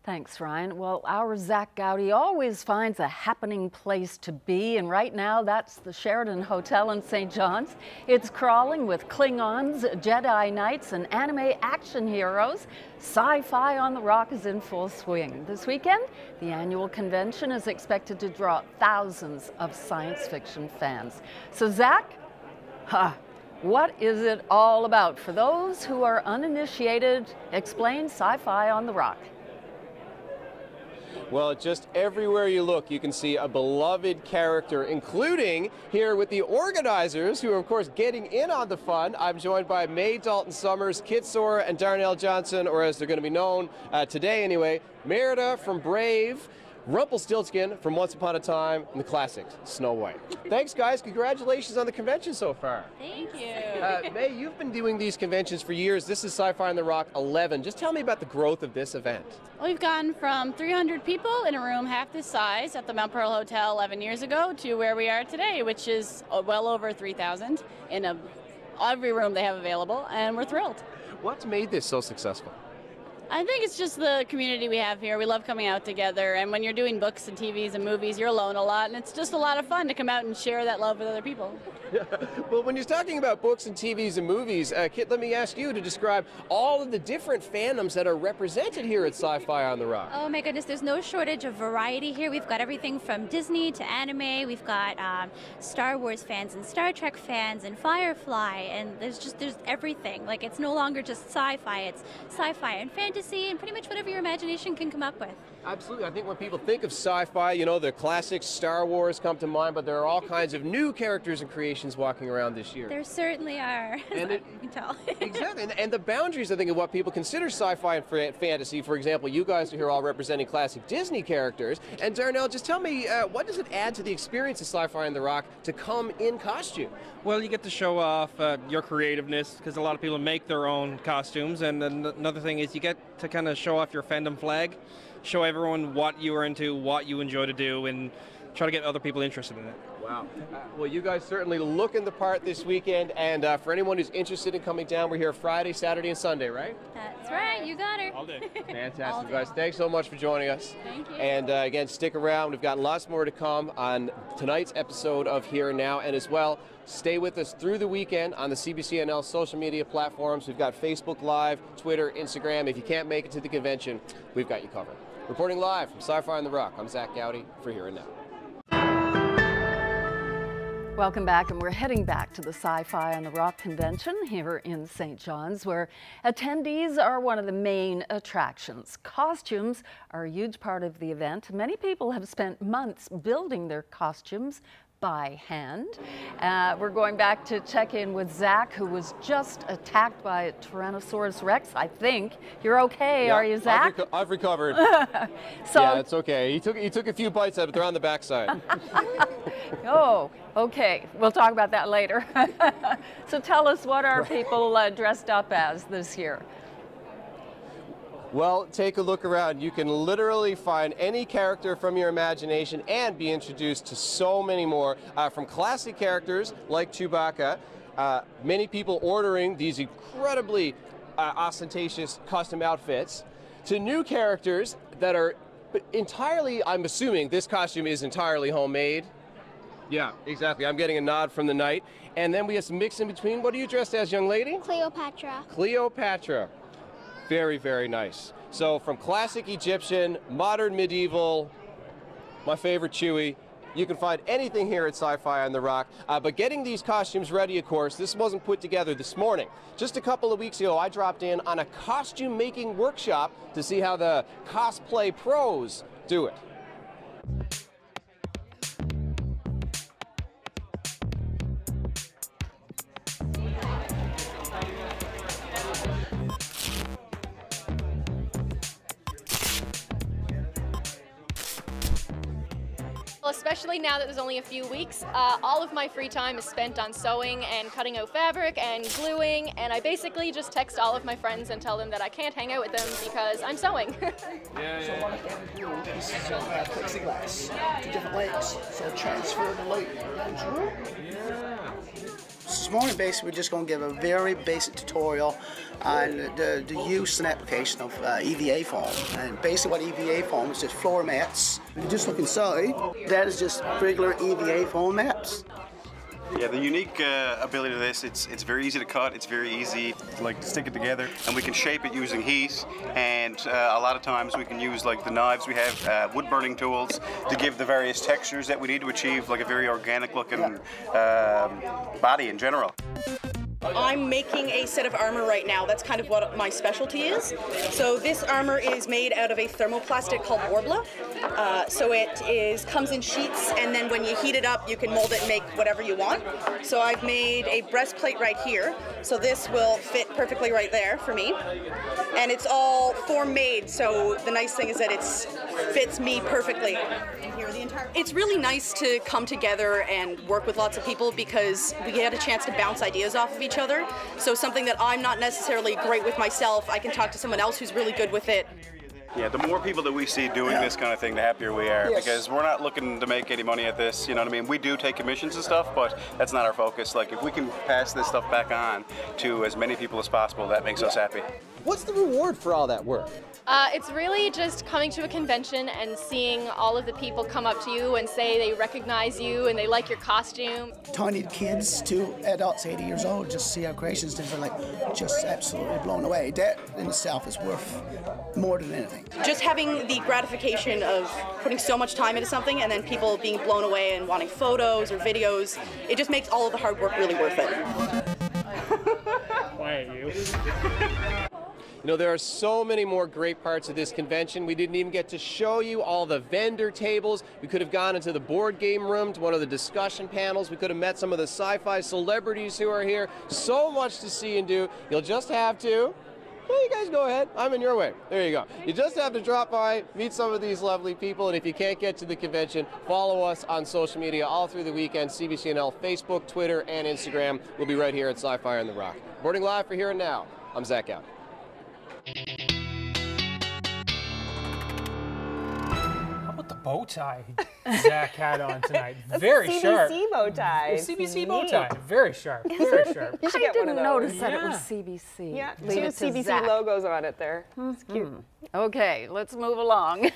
Thanks, Ryan. Well, our Zach Gowdy always finds a happening place to be, and right now that's the Sheraton Hotel in St. John's. It's crawling with Klingons, Jedi Knights, and anime action heroes. Sci-Fi on the Rock is in full swing. This weekend, the annual convention is expected to draw thousands of science fiction fans. So, Zach, what is it all about? For those who are uninitiated, explain Sci-Fi on the Rock. Well, just everywhere you look, you can see a beloved character, including here with the organizers, who are, of course, getting in on the fun. I'm joined by May Dalton-Summers, Kit Sora, and Darnell Johnson, or as they're going to be known today anyway, Merida from Brave, Rumpelstiltskin from Once Upon a Time, and the classics, Snow White. Thanks, guys. Congratulations on the convention so far. Thank you. May, you've been doing these conventions for years. This is Sci-Fi on the Rock 11. Just tell me about the growth of this event. Well, we've gone from 300 people in a room half this size at the Mount Pearl Hotel 11 years ago to where we are today, which is well over 3,000 in every room they have available, and we're thrilled. What's made this so successful? I think it's just the community we have here. We love coming out together, and when you're doing books and TVs and movies, you're alone a lot, and it's just a lot of fun to come out and share that love with other people. Well, when you're talking about books and TVs and movies, Kit, let me ask you to describe all of the different fandoms that are represented here at Sci-Fi on the Rock. Oh my goodness, there's no shortage of variety here. We've got everything from Disney to anime. We've got Star Wars fans and Star Trek fans and Firefly, and there's everything. Like, it's no longer just sci-fi, it's sci-fi and fantasy and pretty much whatever your imagination can come up with. Absolutely. I think when people think of sci-fi, you know, the classic Star Wars come to mind, but there are all kinds of new characters and creations walking around this year. There certainly are, and you can tell. Exactly, and the boundaries, I think, of what people consider sci-fi and fantasy. For example, you guys are here all representing classic Disney characters. And Darnell, just tell me, what does it add to the experience of Sci-Fi on the Rock to come in costume? Well, you get to show off your creativeness, because a lot of people make their own costumes, and another thing is you get to kind of show off your fandom flag, show everyone what you are into, what you enjoy to do, and try to get other people interested in it. Wow. Well, you guys certainly looking the part this weekend, and for anyone who's interested in coming down, we're here Friday, Saturday, and Sunday, right? That's right, you got her. All day. Fantastic, guys. Thanks so much for joining us. Thank you. And again, stick around. We've got lots more to come on tonight's episode of Here and Now, and as well, stay with us through the weekend on the CBC social media platforms. We've got Facebook Live, Twitter, Instagram. If you can't make it to the convention, we've got you covered. Reporting live from Sci-Fi on the Rock, I'm Zach Gowdy for Here and Now. Welcome back, and we're heading back to the Sci-Fi on the Rock convention here in St. John's, where attendees are one of the main attractions. Costumes are a huge part of the event. Many people have spent months building their costumes by hand. We're going back to check in with Zach, who was just attacked by a Tyrannosaurus Rex, I think. You're okay, are you, Zach? I've recovered. So, yeah, it's okay. He took a few bites out, but they're on the backside. Oh, okay. We'll talk about that later. So tell us, what are people dressed up as this year? Well, take a look around. You can literally find any character from your imagination and be introduced to so many more. From classic characters like Chewbacca, many people ordering these incredibly ostentatious custom outfits, to new characters that are entirely, I'm assuming this costume is entirely homemade. Yeah, exactly. I'm getting a nod from the night. And then we have some mix in between. What are you dressed as, young lady? Cleopatra. Cleopatra. Very, very nice. So from classic Egyptian, modern medieval, my favorite Chewie, you can find anything here at Sci-Fi on the Rock. But getting these costumes ready, of course, this wasn't put together this morning. Just a couple of weeks ago, I dropped in on a costume making workshop to see how the cosplay pros do it. Especially now that there's only a few weeks, all of my free time is spent on sewing and cutting out fabric and gluing, and I basically just text all of my friends and tell them that I can't hang out with them because I'm sewing. So what I can do, this is plexiglass, 2 different legs, so transfer the light down through. This morning, basically, we're just going to give a very basic tutorial on the use and application of EVA foam. And basically what EVA foam is just floor mats. If you just look inside, that is just regular EVA foam mats. Yeah, the unique ability to this, it's very easy to cut, it's very easy to stick it together, and we can shape it using heat, and a lot of times we can use the knives we have, wood burning tools, to give the various textures that we need to achieve a very organic looking body in general. I'm making a set of armor right now. That's kind of what my specialty is. So this armor is made out of a thermoplastic called Warbler. So it comes in sheets, and then when you heat it up, you can mold it and make whatever you want. So I've made a breastplate right here. So this will fit perfectly right there for me. And it's all form made, so the nice thing is that it fits me perfectly. It's really nice to come together and work with lots of people because we get a chance to bounce ideas off of each other. So something that I'm not necessarily great with myself, I can talk to someone else who's really good with it. Yeah, the more people that we see doing this kind of thing, the happier we are. Yes. Because we're not looking to make any money at this, you know what I mean? We do take commissions and stuff, but that's not our focus. If we can pass this stuff back on to as many people as possible, that makes us happy. What's the reward for all that work? It's really just coming to a convention and seeing all of the people come up to you and say they recognize you and they like your costume. Tiny kids to adults 80 years old just see our creations, they're just absolutely blown away. That in itself is worth more than anything. Just having the gratification of putting so much time into something and then people being blown away and wanting photos or videos, it just makes all of the hard work really worth it. Why are you? You know, there are so many more great parts of this convention. We didn't even get to show you all the vendor tables. We could have gone into the board game room to one of the discussion panels. We could have met some of the sci-fi celebrities who are here. So much to see and do. You'll just have to... Well, you guys go ahead. I'm in your way. There you go. You just have to drop by, meet some of these lovely people, and if you can't get to the convention, follow us on social media all through the weekend, CBCNL, Facebook, Twitter, and Instagram. We'll be right here at Sci-Fi on the Rock. Reporting live for Here and Now, I'm Zach Gowdy. How about the bow tie Zach had on tonight? Very sharp. CBC bow tie. CBC bow tie. Very sharp. Very sharp. You should get one of those. Notice that it was CBC. Yeah, Leave two it to CBC Zach. logos on it there. It's cute. Okay, let's move along.